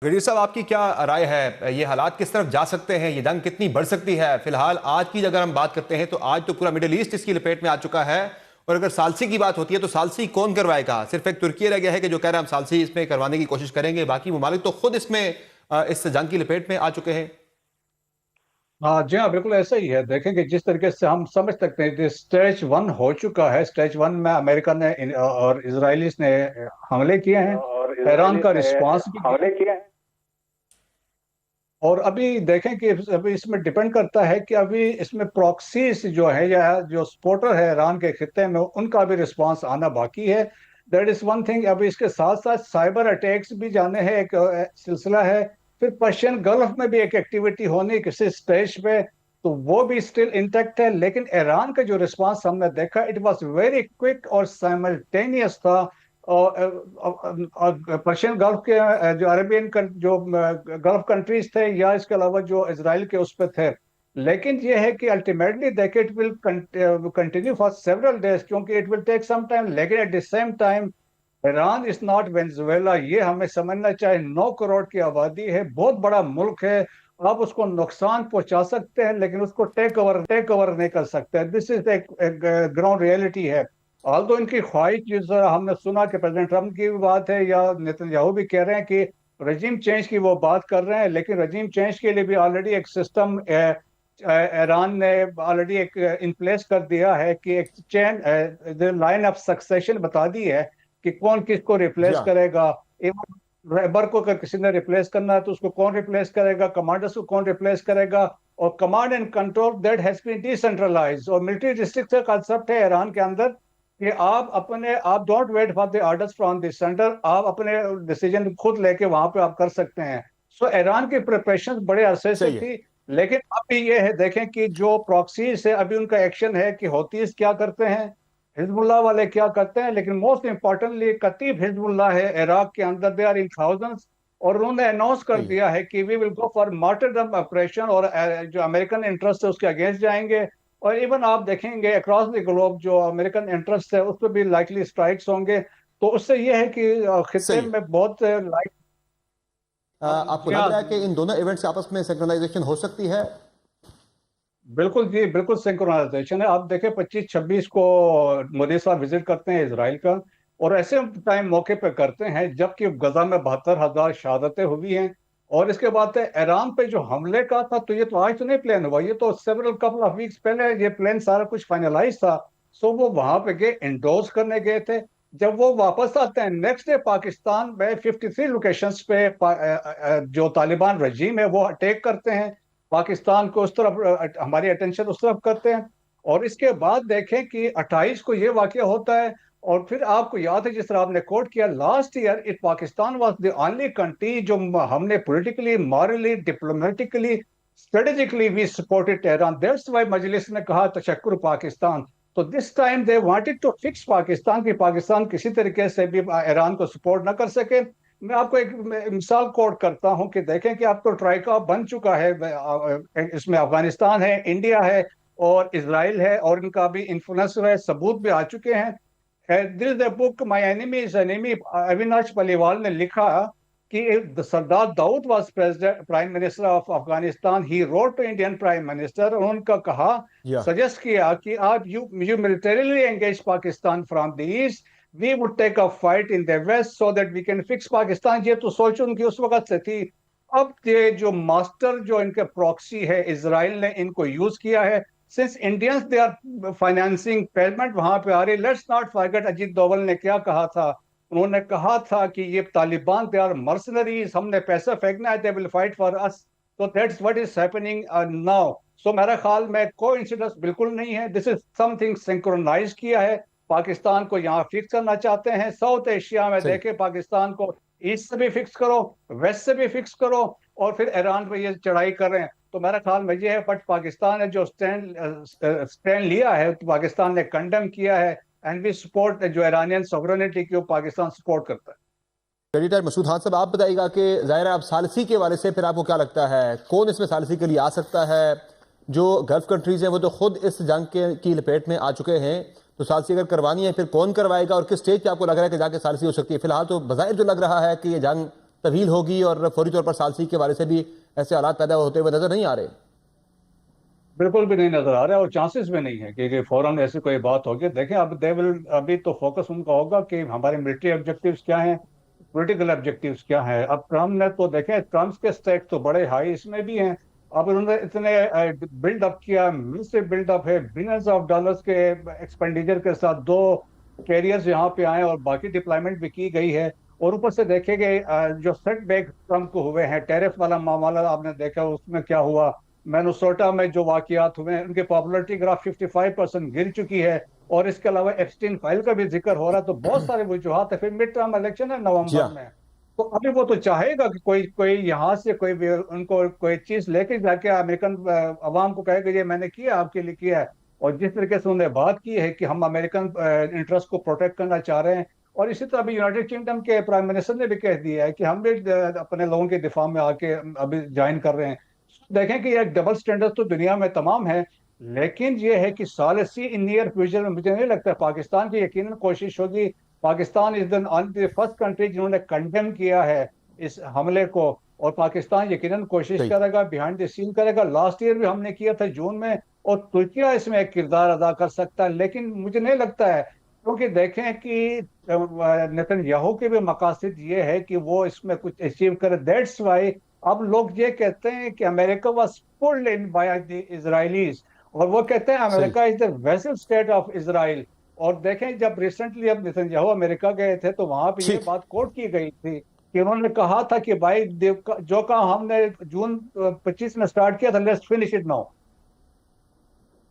गरीब साहब, आपकी क्या राय है? ये हालात किस तरफ जा सकते हैं? ये जंग कितनी बढ़ सकती है? फिलहाल आज की अगर हम बात करते हैं तो आज तो पूरा मिडिल ईस्ट इसकी लपेट में आ चुका है। और अगर सालसी की बात होती है तो सालसी कौन करवाएगा? सिर्फ एक तुर्की रह गया है कि जो कह रहा है हम सालसी इसमें करवाने की कोशिश करेंगे। बाकी ममालिक तो खुद इसमें इस जंग की लपेट में आ चुके हैं। हाँ जी, हाँ, बिल्कुल ऐसा ही है। देखें कि जिस तरीके से हम समझ सकते हैं कि स्टेज वन हो चुका है। स्टेज वन में अमेरिका ने और इसराइलीज ने हमले किए हैं। ईरान का रिस्पांस भी किया। हमले किए हैं। और अभी देखें कि अभी इसमें डिपेंड करता है कि अभी इसमें प्रॉक्सीज जो है या जो सपोर्टर है ईरान के खित्ते में, उनका भी रिस्पांस आना बाकी है। That is one thing. अभी इसके साथ साथ साइबर अटैक्स भी जाने हैं, एक सिलसिला है। फिर पर्शियन गल्फ में भी एक एक्टिविटी होनी किसी स्टेज पे, तो वो भी स्टिल इंटैक्ट है। लेकिन ईरान का जो रिस्पांस हमने देखा, इट वाज वेरी क्विक और साइमल्टेनियस था। और पर्शियन गल्फ के जो अरेबियन जो गल्फ कंट्रीज थे, या इसके अलावा जो इसराइल के उस पे थे। लेकिन ये है कि अल्टीमेटली देखे it will continue for several days, क्योंकि it will take some time. लेकिन at the same time Iran is not Venezuela, ये हमें समझना चाहिए। 9 करोड़ की आबादी है, बहुत बड़ा मुल्क है। आप उसको नुकसान पहुंचा सकते हैं लेकिन उसको टेक ओवर नहीं कर सकते। दिस इज एक ग्राउंड रियलिटी है। ऑल्दो इनकी ख्वाहिश, जिस तरह हमने सुना कि प्रेसिडेंट ट्रम्प की भी बात है या नेतन्याहू भी कह रहे हैं कि रजीम चेंज की वो बात कर रहे हैं, लेकिन रजीम चेंज के लिए भी ऑलरेडी एक सिस्टम ईरान ने ऑलरेडी एक इन प्लेस कर दिया है कि एक चेन लाइन ऑफ सक्सेशन बता दी है कि कौन किसको जी रिप्लेस हाँ। करेगा। इवन रहबर को अगर किसी ने रिप्लेस करना है तो उसको कौन रिप्लेस करेगा, कमांडर्स को कौन रिप्लेस करेगा। और command and control that has been decentralised. और मिलिट्री डिस्ट्रिक्ट का कंसेप्ट है ईरान के अंदर कि आप don't wait for the orders from the centre, आप अपने डिसीजन खुद लेके वहां पे आप कर सकते हैं। सो ईरान की प्रिपरेशन बड़े अरसे से सही है। थी। लेकिन अभी ये है, देखें कि जो प्रॉक्सीज है अभी उनका एक्शन है कि हौतीस क्या करते हैं, हिजबुल्लाह वाले क्या करते हैं। लेकिन मोस्ट इंपॉर्टेंटली कतीब हिजबुल्लाह है इराक के अंदर, दे आर इन थाउजेंड्स। और उन्होंने अनाउंस कर सही है। दिया है कि we will go for martyrdom operation, और जो अमेरिकन इंटरेस्ट है उसके अगेंस्ट जाएंगे। और इवन आप देखेंगे अक्रॉस द ग्लोब जो अमेरिकन इंटरेस्ट है उस पर भी लाइकली स्ट्राइक्स होंगे। तो उससे यह है कि खित्ते सही है। में बहुत लाइक। आपको जी लग हाँ, रहा है कि इन दोनों इवेंट्स आपस में सिंक्रोनाइजेशन हो सकती है? बिल्कुल जी, बिल्कुल सिंक्रोनाइजेशन है। आप देखें 25-26 को मोदी साहब विजिट करते हैं इसराइल का, और ऐसे टाइम मौके पे करते हैं जबकि गजा में 72,000 शहादतें हुई हैं। और इसके बाद ईरान पे जो हमले का था, तो ये तो आज तो नहीं प्लान हुआ, ये तो सेवरल कपल ऑफ वीक्स पहले ये प्लान सारा कुछ फाइनलाइज था। सो वो वहां पे गए, इंडोर्स करने गए थे। जब वो वापस आते हैं नेक्स्ट डे, पाकिस्तान में 53 लोकेशंस पे जो तालिबान रजीम है वो अटैक करते हैं। पाकिस्तान को उस तरफ हमारी अटेंशन उस तरफ करते हैं। और इसके बाद देखें कि 28 को ये वाकया होता है। और फिर आपको याद है, जिस तरह आपने कोट किया, last year it Pakistan was the only country जो हमने politically, morally, diplomatically, strategically we supported Iran. That's why मजलिस ने कहा तशक्कुर पाकिस्तान। तो this time they wanted to fix Pakistan, की पाकिस्तान किसी तरीके से भी ईरान को सपोर्ट ना कर सके। मैं आपको एक मिसाल कोट करता हूं कि देखें कि अब तो ट्राइका बन चुका है। इसमें अफगानिस्तान है, इंडिया है और इसराइल है, और इनका भी इन्फ्लुएंस है, सबूत भी आ चुके हैं। This is the book my enemy is enemy, Avinash Paliwal ने लिखा कि Sardar Daoud was president prime minister of Afghanistan. He wrote to Indian prime minister, उनका कहा, या सजेस्ट किया कि आप you militarily engage Pakistan from the east, we would take a fight in the west so that we can fix Pakistan. ये तो सोच उनकी उस वक्त से थी। अब ये जो मास्टर जो इनके प्रॉक्सी है, इसराइल ने इनको यूज किया है। Since Indians they are financing payment वहां पे आ रही। Let's not forget Ajit Doval ने क्या कहा था। उन्होंने कहा था कि ये तालिबान दे आर मर्सनरीज, हमने पैसा फेंकना है, they will fight for us. तो that's what is happening now. So मेरा ख्याल में कोई इंसिडेंस बिल्कुल नहीं है। दिस इज समथिंग सिंक्रोनाइज किया है। पाकिस्तान को यहाँ फिक्स करना चाहते हैं। साउथ एशिया में सही। देखे, पाकिस्तान को ईस्ट से भी फिक्स करो, वेस्ट से भी फिक्स करो, और फिर ईरान पे ये चढ़ाई कर रहे हैं। तो मेरा ख्याल में ये है, बट पाकिस्तान ने जो स्टैंड लिया है, तो पाकिस्तान ने कंडेम किया है। एंड वी सपोर्ट जो ईरानियन सॉवरेनिटी को पाकिस्तान सपोर्ट करता है। एडिटर मसूद खान साहब, आप बताइएगा कि जाहिर है आप सालसी के वाले से फिर आपको क्या लगता है कौन इसमें सालसी के लिए आ सकता है? जो गल्फ कंट्रीज हैं वो तो खुद इस जंग की लपेट में आ चुके हैं, तो सालसी अगर करवानी है फिर कौन करवाएगा और किस स्टेज पे आपको लग रहा है कि जाके सालसी हो सकती है? फिलहाल तो बज़ाहिर जो लग रहा है कि ये जंग तवील होगी और फौरी तौर पर सालसी के बारे से भी ऐसे हालात पैदा होते हुए नजर नहीं आ रहे? बिल्कुल भी नहीं नजर आ रहा है और चांसेस भी नहीं है कि फौरन ऐसी कोई बात होगी। देखें, अब दे विल, अभी तो फोकस उनका होगा कि हमारे मिलिट्री ऑब्जेक्टिव्स क्या हैं, पॉलिटिकल ऑब्जेक्टिव्स क्या हैं। अब ट्रम्प ने तो देखें, ट्रम्प के स्टेक तो बड़े हाई इसमें भी हैं। अब उन्होंने इतने बिल्डअप किया, मिलिट्री बिल्डअप है, बिलियंस ऑफ डॉलर्स के एक्सपेंडिचर के साथ, दो कैरियर्स यहाँ पे आए और बाकी डिप्लॉयमेंट भी की गई है। और ऊपर से देखेंगे जो सेटबैक ट्रम्प को हुए हैं, टैरिफ वाला मामला आपने देखा, उसमें क्या हुआ, मैनसोटा में जो वाकयात हुए हैं, उनकी पॉपुलरिटी ग्राफ 55% गिर चुकी है। और इसके अलावा एप्स्टीन फाइल का भी जिक्र हो रहा है। तो बहुत सारे वजूहात है। फिर मिड टर्म इलेक्शन है जी नवंबर हाँ। में, तो अभी वो तो चाहेगा कि कोई कोई यहाँ से कोई भी उनको कोई चीज लेके जाके अमेरिकन अवाम को कहेगा ये मैंने किया, आपके लिए किया है। और जिस तरीके से उन्होंने बात की है कि हम अमेरिकन इंटरेस्ट को प्रोटेक्ट करना चाह रहे हैं, और इसी तरह अभी यूनाइटेड किंगडम के प्राइम मिनिस्टर ने भी कह दिया है कि हम भी अपने लोगों के दिफा में आके अभी ज्वाइन कर रहे हैं। देखें कि ये डबल स्टैंडर्ड तो दुनिया में तमाम है, लेकिन ये है कि सॉलिसी इन नियर फ्यूचर में मुझे नहीं लगता पाकिस्तान की यकीनन कोशिश होगी। Pakistan is the first country जिन्होंने कंडेम किया है इस हमले को, और पाकिस्तान यकीनन कोशिश सही। करेगा, बिहाइंड द सीन करेगा। लास्ट ईयर भी हमने किया था जून में, और तुर्किया इसमें एक किरदार अदा कर सकता है, लेकिन मुझे नहीं लगता है, क्योंकि देखें कि नेतन्याहू के भी मकासद ये है कि वो इसमें कुछ अचीव करे। दैट्स वाई अब लोग ये कहते हैं कि America was pulled in by the Israelis, और वो कहते हैं सही। America is the vassal state of Israel. और देखें, जब रिसेंटली अब नेतन्याहू अमेरिका गए थे तो वहां पे ये ठीक। बात कोट की गई थी कि उन्होंने कहा था कि भाई जो काम हमने जून 25 में स्टार्ट किया था, लेट्स फिनिश इट नाउ।